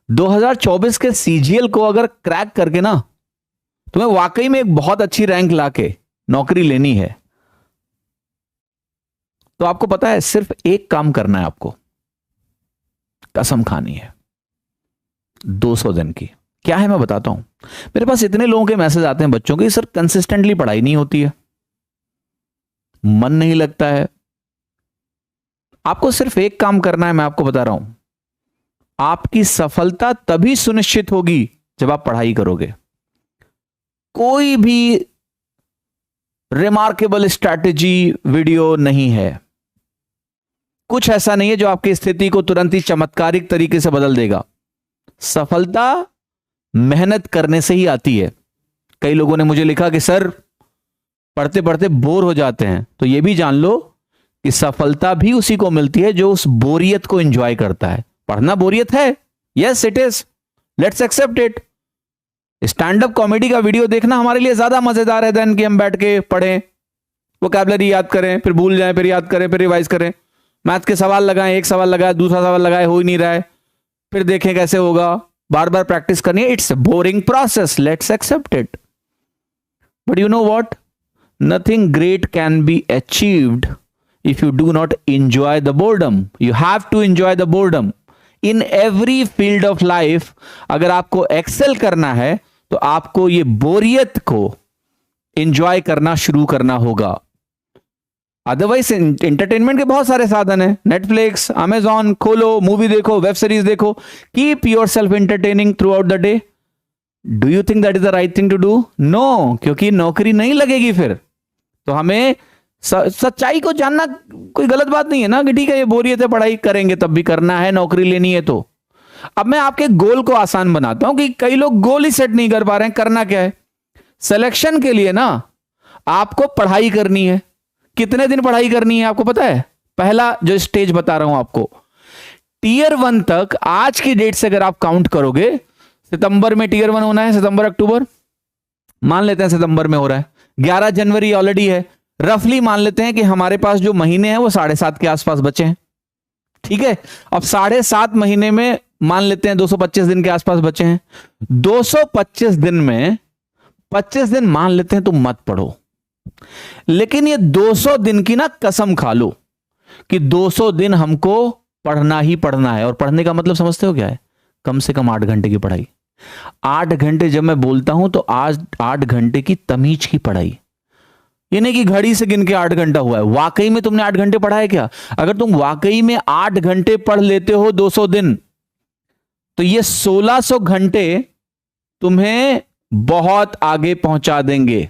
2024 के सीजीएल को अगर क्रैक करके ना तुम्हें वाकई में एक बहुत अच्छी रैंक लाके नौकरी लेनी है, तो आपको पता है सिर्फ एक काम करना है, आपको कसम खानी है 200 दिन की। क्या है मैं बताता हूं। मेरे पास इतने लोगों के मैसेज आते हैं बच्चों के, सर कंसिस्टेंटली पढ़ाई नहीं होती है, मन नहीं लगता है। आपको सिर्फ एक काम करना है, मैं आपको बता रहा हूं। आपकी सफलता तभी सुनिश्चित होगी जब आप पढ़ाई करोगे। कोई भी रिमार्केबल स्ट्रैटेजी वीडियो नहीं है, कुछ ऐसा नहीं है जो आपकी स्थिति को तुरंत ही चमत्कारिक तरीके से बदल देगा। सफलता मेहनत करने से ही आती है। कई लोगों ने मुझे लिखा कि सर पढ़ते पढ़ते बोर हो जाते हैं, तो यह भी जान लो कि सफलता भी उसी को मिलती है जो उस बोरियत को एंजॉय करता है। पढ़ना बोरियत है, yes it is, let's accept it. Stand up comedy का वीडियो देखना हमारे लिए ज्यादा मजेदार है देन कि हम बैठ के पढ़ें, वोकैबुलरी याद करें, फिर भूल जाएं, फिर याद करें, फिर रिवाइज करें, मैथ के सवाल लगाएं, एक सवाल लगाए, दूसरा सवाल लगाए, हो ही नहीं रहा है, फिर देखें कैसे होगा, बार बार प्रैक्टिस करनी है। It's a boring process, let's accept it. But you know what, nothing great can be achieved if you do not enjoy the boredom. You have to enjoy the boredom in every field of life. अगर आपको Excel करना है तो आपको ये बोरियत को enjoy करना शुरू करना होगा। अदरवाइज एंटरटेनमेंट के बहुत सारे साधन हैं, नेटफ्लिक्स, अमेजॉन खोलो, मूवी देखो, वेब सीरीज देखो, keep yourself entertaining throughout the day. Do you think that is the right thing to do? No, क्योंकि नौकरी नहीं लगेगी फिर। तो हमें सच्चाई को जानना कोई गलत बात नहीं है ना, कि ठीक है ये बोरियत है, पढ़ाई करेंगे तब भी करना है, नौकरी लेनी है तो। अब मैं आपके गोल को आसान बनाता हूं कि कई लोग गोल ही सेट नहीं कर पा रहे हैं। करना क्या है, सिलेक्शन के लिए ना आपको पढ़ाई करनी है। कितने दिन पढ़ाई करनी है आपको पता है? पहला जो स्टेज बता रहा हूं आपको, टियर 1 तक आज की डेट से अगर आप काउंट करोगे, सितंबर में टियर 1 होना है, सितंबर अक्टूबर मान लेते हैं सितंबर में हो रहा है, 11 जनवरी ऑलरेडी है, रफली मान लेते हैं कि हमारे पास जो महीने हैं वो 7.5 के आसपास बचे हैं। ठीक है, अब 7.5 महीने में मान लेते हैं 225 दिन के आसपास बचे हैं। 225 दिन में 25 दिन मान लेते हैं तो मत पढ़ो, लेकिन ये 200 दिन की ना कसम खा लो कि 200 दिन हमको पढ़ना ही पढ़ना है। और पढ़ने का मतलब समझते हो क्या है? कम से कम 8 घंटे की पढ़ाई। 8 घंटे जब मैं बोलता हूं तो आज 8 घंटे की तमीज की पढ़ाई, ये नहीं कि घड़ी से गिन के 8 घंटा हुआ है। वाकई में तुमने 8 घंटे पढ़ा है क्या? अगर तुम वाकई में 8 घंटे पढ़ लेते हो 200 दिन, तो ये 1600 घंटे तुम्हें बहुत आगे पहुंचा देंगे।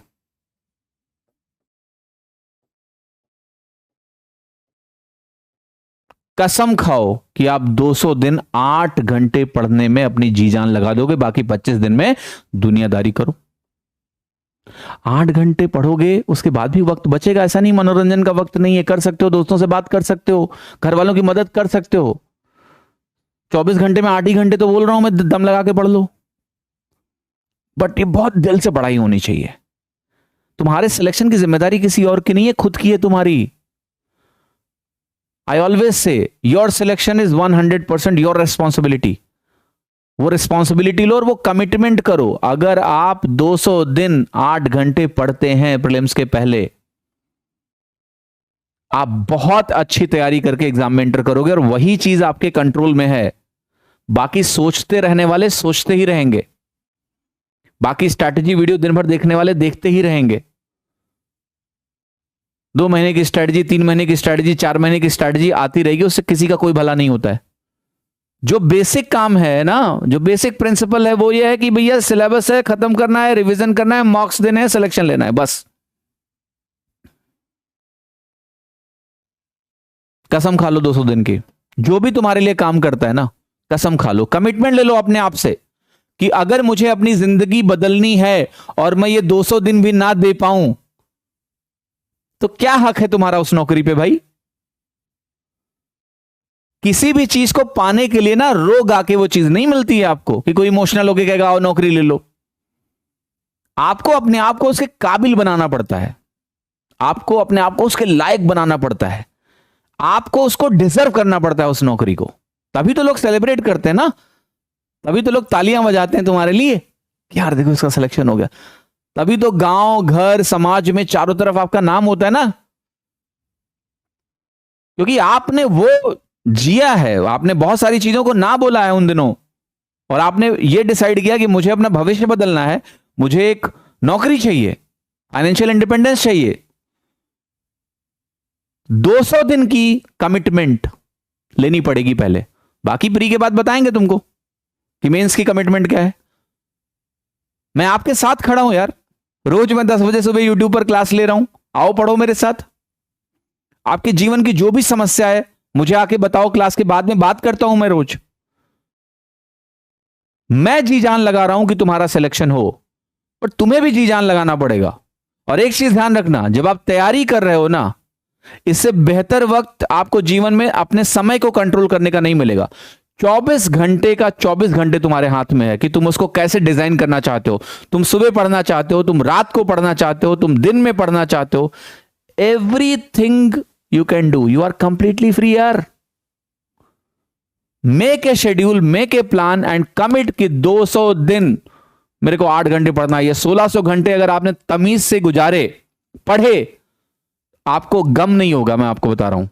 कसम खाओ कि आप 200 दिन 8 घंटे पढ़ने में अपनी जी जान लगा दोगे, बाकी 25 दिन में दुनियादारी करो। 8 घंटे पढ़ोगे, उसके बाद भी वक्त बचेगा, ऐसा नहीं मनोरंजन का वक्त नहीं है, कर सकते हो, दोस्तों से बात कर सकते हो, घर वालों की मदद कर सकते हो। 24 घंटे में 8 ही घंटे तो बोल रहा हूं मैं, दम लगा के पढ़ लो। बट ये बहुत दिल से पढ़ाई होनी चाहिए। तुम्हारे सिलेक्शन की जिम्मेदारी किसी और की नहीं है, खुद की है तुम्हारी। I always say your selection is 100% your responsibility. वो रिस्पॉन्सिबिलिटी लो और वो कमिटमेंट करो। अगर आप 200 दिन 8 घंटे पढ़ते हैं प्रीलिम्स के पहले, आप बहुत अच्छी तैयारी करके एग्जाम में एंटर करोगे और वही चीज आपके कंट्रोल में है। बाकी सोचते रहने वाले सोचते ही रहेंगे, बाकी स्ट्रैटेजी वीडियो दिन भर देखने वाले देखते ही रहेंगे। 2 महीने की स्ट्रैटेजी, 3 महीने की स्ट्रैटेजी, 4 महीने की स्ट्रैटेजी आती रहेगी, उससे किसी का कोई भला नहीं होता है। जो बेसिक काम है ना, जो बेसिक प्रिंसिपल है वो ये है कि भैया सिलेबस है, खत्म करना है, रिवीजन करना है, मार्क्स देने हैं, सिलेक्शन लेना है, बस। कसम खा लो 200 दिन की, जो भी तुम्हारे लिए काम करता है ना, कसम खा लो, कमिटमेंट ले लो अपने आप से कि अगर मुझे अपनी जिंदगी बदलनी है और मैं ये 200 दिन भी ना दे पाऊं तो क्या हक है तुम्हारा उस नौकरी पे भाई? किसी भी चीज को पाने के लिए ना रो गा के वो चीज नहीं मिलती है आपको, कि कोई इमोशनल होके कहेगा आओ नौकरी ले लो। आपको अपने आप को उसके काबिल बनाना पड़ता है, आपको अपने आप को उसके लायक बनाना पड़ता है, आपको उसको डिजर्व करना पड़ता है उस नौकरी को। तभी तो लोग सेलिब्रेट करते हैं ना, तभी तो लोग तालियां बजाते हैं तुम्हारे लिए कि यार देखो इसका सिलेक्शन हो गया। तभी तो गांव घर समाज में चारों तरफ आपका नाम होता है ना, क्योंकि आपने वो जिया है, आपने बहुत सारी चीजों को ना बोला है उन दिनों, और आपने ये डिसाइड किया कि मुझे अपना भविष्य बदलना है, मुझे एक नौकरी चाहिए, फाइनेंशियल इंडिपेंडेंस चाहिए। 200 दिन की कमिटमेंट लेनी पड़ेगी पहले, बाकी प्री के बाद बताएंगे तुमको कि मेंस की कमिटमेंट क्या है। मैं आपके साथ खड़ा हूं यार, रोज मैं 10 बजे सुबह यूट्यूब पर क्लास ले रहा हूं, आओ पढ़ो मेरे साथ। आपके जीवन की जो भी समस्या है मुझे आके बताओ, क्लास के बाद में बात करता हूं मैं रोज। मैं जी जान लगा रहा हूं कि तुम्हारा सिलेक्शन हो, पर तुम्हें भी जी जान लगाना पड़ेगा। और एक चीज ध्यान रखना, जब आप तैयारी कर रहे हो ना, इससे बेहतर वक्त आपको जीवन में अपने समय को कंट्रोल करने का नहीं मिलेगा। 24 घंटे का 24 घंटे तुम्हारे हाथ में है कि तुम उसको कैसे डिजाइन करना चाहते हो। तुम सुबह पढ़ना चाहते हो, तुम रात को पढ़ना चाहते हो, तुम दिन में पढ़ना चाहते हो, everything you can do, you are completely free यार। Make a schedule, make a plan and commit कि 200 दिन मेरे को 8 घंटे पढ़ना है। 1600 घंटे अगर आपने तमीज से गुजारे, पढ़े, आपको गम नहीं होगा। मैं आपको बता रहा हूं,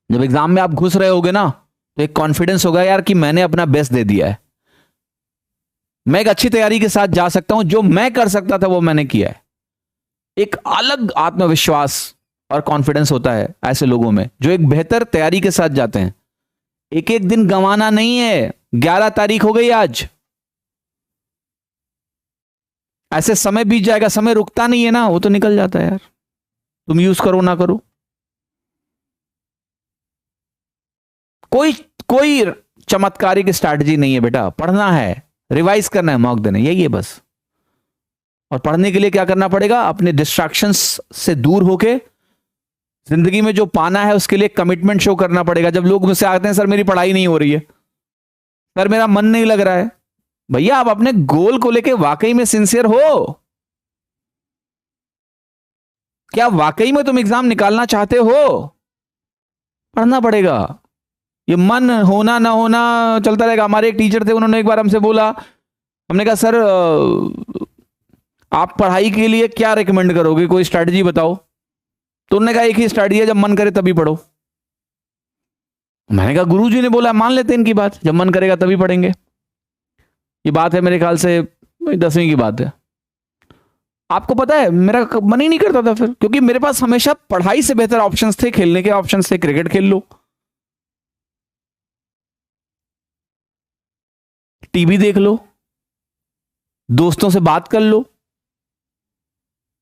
जब एग्जाम में आप घुस रहे होगे ना, तो एक कॉन्फिडेंस होगा यार कि मैंने अपना बेस्ट दे दिया है, मैं एक अच्छी तैयारी के साथ जा सकता हूं, जो मैं कर सकता था वो मैंने किया है। एक अलग आत्मविश्वास और कॉन्फिडेंस होता है ऐसे लोगों में जो एक बेहतर तैयारी के साथ जाते हैं। एक एक दिन गंवाना नहीं है। 11 तारीख हो गई आज, ऐसे समय बीत जाएगा, समय रुकता नहीं है ना, वो तो निकल जाता है यार। तुम यूज करो ना करो, कोई चमत्कारिक स्ट्रैटेजी नहीं है बेटा। पढ़ना है, रिवाइज करना है, मॉक देना, यही है बस। और पढ़ने के लिए क्या करना पड़ेगा, अपने डिस्ट्रैक्शंस से दूर होके जिंदगी में जो पाना है उसके लिए कमिटमेंट शो करना पड़ेगा। जब लोग मुझसे आते हैं, सर मेरी पढ़ाई नहीं हो रही है, सर मेरा मन नहीं लग रहा है, भैया आप अपने गोल को लेके वाकई में सिंसियर हो? क्या वाकई में तुम एग्जाम निकालना चाहते हो? पढ़ना पड़ेगा। ये मन होना ना होना चलता रहेगा। हमारे एक टीचर थे, उन्होंने एक बार हमसे बोला, हमने कहा सर आप पढ़ाई के लिए क्या रिकमेंड करोगे, कोई स्ट्रैटेजी बताओ। तो उन्होंने कहा एक ही स्ट्रैटेजी है, जब मन करे तभी पढ़ो। मैंने कहा गुरुजी ने बोला, मान लेते हैं इनकी बात, जब मन करेगा तभी पढ़ेंगे। ये बात है मेरे ख्याल से 10वीं की बात है। आपको पता है मेरा मन ही नहीं करता था फिर, क्योंकि मेरे पास हमेशा पढ़ाई से बेहतर ऑप्शंस थे, खेलने के ऑप्शंस थे। क्रिकेट खेल लो, टीवी देख लो, दोस्तों से बात कर लो।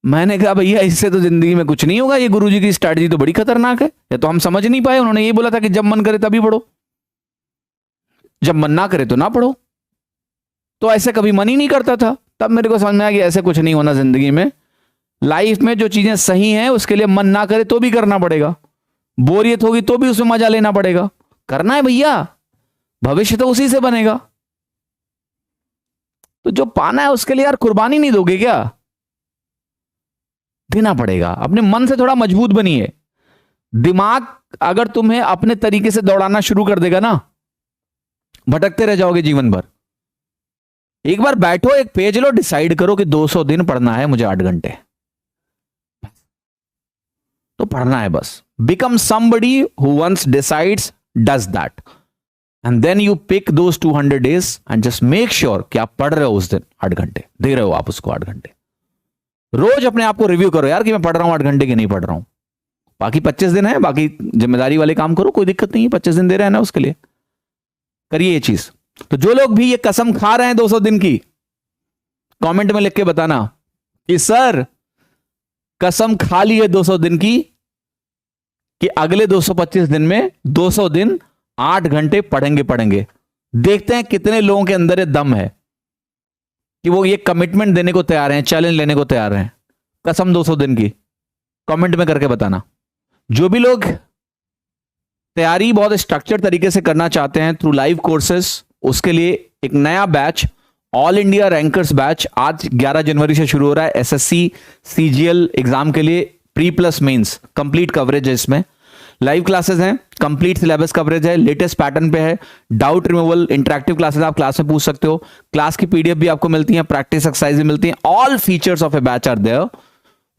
मैंने कहा भैया इससे तो जिंदगी में कुछ नहीं होगा, ये गुरुजी की स्ट्रैटेजी तो बड़ी खतरनाक है, या तो हम समझ नहीं पाए। उन्होंने ये बोला था कि जब मन करे तभी पढ़ो, जब मन ना करे तो ना पढ़ो। तो ऐसे कभी मन ही नहीं करता था। तब मेरे को समझ में आया कि ऐसे कुछ नहीं होना जिंदगी में। लाइफ में जो चीजें सही हैं उसके लिए मन ना करे तो भी करना पड़ेगा, बोरियत होगी तो भी उसमें मजा लेना पड़ेगा। करना है भैया, भविष्य तो उसी से बनेगा। तो जो पाना है उसके लिए यार कुर्बानी नहीं दोगे क्या? देना पड़ेगा। अपने मन से थोड़ा मजबूत बनिए। दिमाग अगर तुम्हें अपने तरीके से दौड़ाना शुरू कर देगा ना, भटकते रह जाओगे जीवन भर। एक बार बैठो, एक पेज लो, डिसाइड करो कि 200 दिन पढ़ना है मुझे 8 घंटे, तो पढ़ना है बस। Become somebody who once decides does that, and then you pick those 200 days and just make sure कि आप पढ़ रहे हो उस दिन 8 घंटे, दे रहे हो आप उसको 8 घंटे। रोज अपने आप को रिव्यू करो यार कि मैं पढ़ रहा हूं 8 घंटे की नहीं पढ़ रहा हूं। बाकी 25 दिन है, बाकी जिम्मेदारी वाले काम करो, कोई दिक्कत नहीं है। 25 दिन दे रहे हैं ना, उसके लिए करिए ये चीज। तो जो लोग भी ये कसम खा रहे हैं 200 दिन की, कमेंट में लिख के बताना कि सर कसम खा ली है 200 दिन की कि अगले 225 दिन में 200 दिन 8 घंटे पढ़ेंगे। देखते हैं कितने लोगों के अंदर ये दम है कि वो ये कमिटमेंट देने को तैयार हैं, चैलेंज लेने को तैयार हैं। कसम 200 दिन की कमेंट में करके बताना। जो भी लोग तैयारी बहुत स्ट्रक्चर्ड तरीके से करना चाहते हैं थ्रू लाइव कोर्सेस, उसके लिए एक नया batch, all India rankers batch, आज 11 जनवरी से शुरू हो रहा है। एसएससी सीजीएल एग्जाम के लिए pre plus mains complete coverage है इसमें। लाइव क्लासेस हैं, कंप्लीट सिलेबस कवरेज है, लेटेस्ट पैटर्न पे है, डाउट रिमूवल, इंटरेक्टिव क्लासेस आप क्लास में पूछ सकते हो, क्लास की पीडीएफ भी आपको मिलती है, प्रैक्टिस एक्सरसाइज भी मिलती है, all features of a batch are there.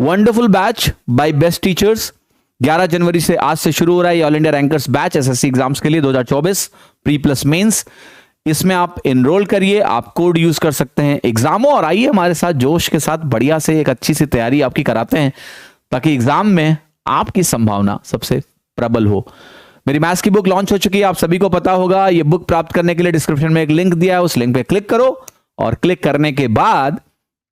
Wonderful batch by best teachers. 11 जनवरी से आज से शुरू हो रहा है ये all India rankers batch SSC exams के लिए 2024 प्री प्लस मेंस। इसमें आप एनरोल करिए, आप कोड यूज कर सकते हैं एग्जामों, और आइए हमारे साथ जोश के साथ बढ़िया से एक अच्छी सी तैयारी आपकी कराते हैं ताकि एग्जाम में आपकी संभावना सबसे प्रबल हो। मेरी मैथ्स की बुक लॉन्च हो चुकी है, आप सभी को पता होगा। ये बुक प्राप्त करने के लिए डिस्क्रिप्शन में एक लिंक दिया है, उस लिंक पे क्लिक करो और क्लिक करने के बाद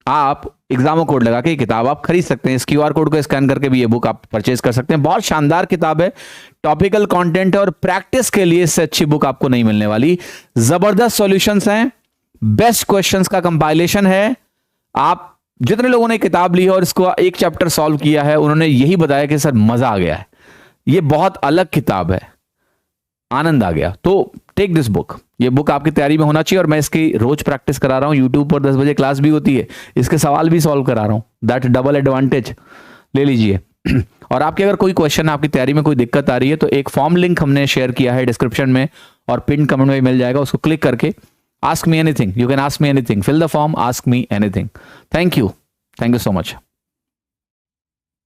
आप एग्जामों कोड लगा के किताब आप खरीद सकते हैं। इस क्यूआर कोड को स्कैन करके भी ये बुक आप परचेज कर सकते हैं। बहुत शानदार किताब है, टॉपिकल कंटेंट है और प्रैक्टिस के लिए इससे अच्छी बुक आपको नहीं मिलने वाली। जबरदस्त सॉल्यूशंस हैं, बेस्ट क्वेश्चंस का कंपाइलेशन है। आप जितने लोगों ने किताब ली है और इसको एक चैप्टर सॉल्व किया है, उन्होंने यही बताया कि सर मजा आ गया है, ये बहुत अलग किताब है, आनंद आ गया। तो टेक दिस बुक, ये बुक आपकी तैयारी में होना चाहिए। और मैं इसकी रोज प्रैक्टिस करा रहा हूं, यूट्यूब पर 10 बजे क्लास भी होती है, इसके सवाल भी सॉल्व करा रहा हूं, दैट डबल एडवांटेज ले लीजिए। और आपके अगर कोई क्वेश्चन, आपकी तैयारी में कोई दिक्कत आ रही है, तो एक फॉर्म लिंक हमने शेयर किया है डिस्क्रिप्शन में और पिन कमेंट में मिल जाएगा, उसको क्लिक करके ask me anything, you can ask me anything, fill the form, ask me anything. Thank you so much.